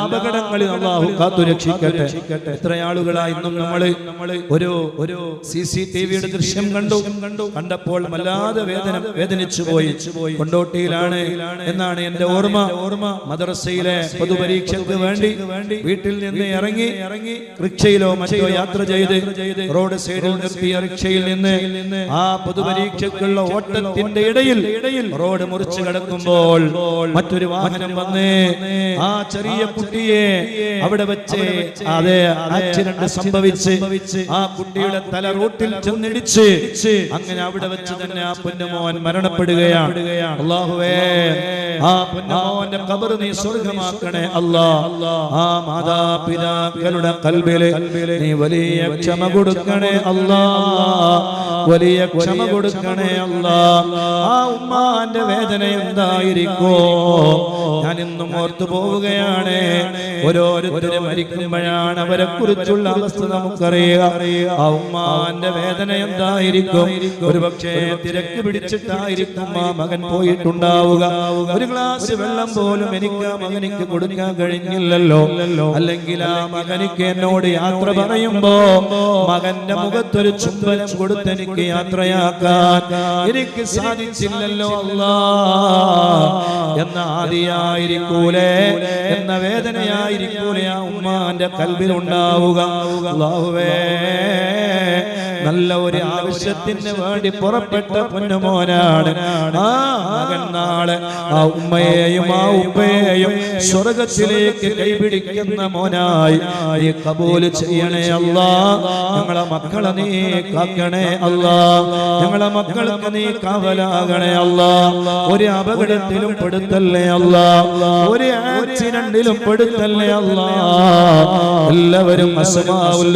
അപകടങ്ങളിൽ അല്ലാഹു കാത്തുരക്ഷിക്കട്ടെ. എത്ര ആളുകളായി ഇന്നും നമ്മൾ ഒരു CCTVയുടെ ദൃശ്യം കണ്ടപ്പോൾ വല്ലാതെ വേദനിച്ചു പോയി. കൊണ്ടോട്ടിയിലാണ് എന്നാണ് എന്റെ ഓർമ്മ. മദ്രസയിലെ പൊതുപരീക്ഷയ്ക്ക് വേണ്ടി വീട്ടിൽ നിന്ന് ഇറങ്ങി റിക്ഷയിലോ മറ്റോ യാത്ര ചെയ്ത് റോഡ് സൈഡിൽ നിർത്തിയ റിക്ഷയിൽ നിന്ന് ആ പൊതുപരീക്ഷയ്ക്കുള്ള ഓട്ടത്തിന്റെ ഇടയിൽ റോഡ് മുറിച്ചു കടക്കുമ്പോൾ മറ്റൊരു വാഹനം വന്ന് ആ ചെറിയ കുട്ടിയെ അവിടെ വെച്ച് ആക്സിഡന്റ് സംഭവിച്ച് ആ കുട്ടിയുടെ തല റോട്ടിൽ ചെന്നിടിച്ച് അങ്ങനെ അവിടെ വെച്ച് തന്നെ ആ പൊന്നുമോൻ മരണപ്പെടുകയാണ്. അല്ലാഹുവേ, ആ പൊന്നുമോന്റെ ഖബർ നീ സ്വർഗ്ഗമാക്കണേ അല്ലാ. ആ മാതാപിതാക്കളുടെ ഖൽബില് നീ വലിയ ക്ഷമ കൊടുക്കണേ അല്ലാ, വലിയ ക്ഷമ കൊടുക്കണേ അല്ലാ. ആ ഉമ്മാന്റെ വേദന എന്തായിരിക്കോ ഞാൻ ഇന്നും ഓർത്തു പോവുകയാണ്. ഓരോരുത്തരും മരിക്കുമ്പോഴാണ് അവരെ കുറിച്ചുള്ള അവസ്ഥ നമുക്കറിയാം. ആ ഉമ്മാന്റെ വേദന എന്തായിരിക്കും? ഒരുപക്ഷെ തിരക്ക് പിടിച്ചിട്ടായിരിക്കും ആ മകൻ പോയിട്ടുണ്ടാവുക. ഒരു ഗ്ലാസ് വെള്ളം പോലും എനിക്ക് ആ മകനിക്ക് കൊടുക്കാൻ കഴിഞ്ഞില്ലല്ലോ. അല്ലെങ്കിൽ ആ മകനിക്ക് എന്നോട് യാത്ര പറയുമ്പോ മകന്റെ മുഖത്തൊരു ചുംബനം കൊടുത്ത് എനിക്ക് യാത്രയാക്കാൻ എനിക്ക് സാധിച്ചില്ലല്ലോ അല്ലാ എന്ന ആദിയായിരിക്കൂലേ, എന്ന വേദനയായിരിക്കൂലേ ആ ഉമ്മാന്റെ കൽബിലുണ്ടാവുക. അല്ലാഹുവേ, നല്ല ഒരു ആവശ്യത്തിന് വേണ്ടി പുറപ്പെട്ട പൊന്നുമോനാണ് ആ മകൻ. നാളെ ആ ഉമ്മയെയും ആ ഉപ്പയെയും സ്വർഗത്തിലേക്ക് കൈപിടിക്കുന്ന മോനായി നീ കബൂൽ ചെയ്യണേ അല്ലാ. ഞങ്ങളെ മക്കളെ നീ കാക്കണേ അല്ലാ, ഞങ്ങളെ മക്കൾക്ക് നീ കാവലാകണേ അല്ലാ. ഒരു അപകടത്തിലും പെടുത്തല്ലേ അല്ലാ, ഒരു ആക്സിഡന്റിലും പെടുത്തല്ലേ അല്ലാ. എല്ലാവരും അസ്മാഉൽ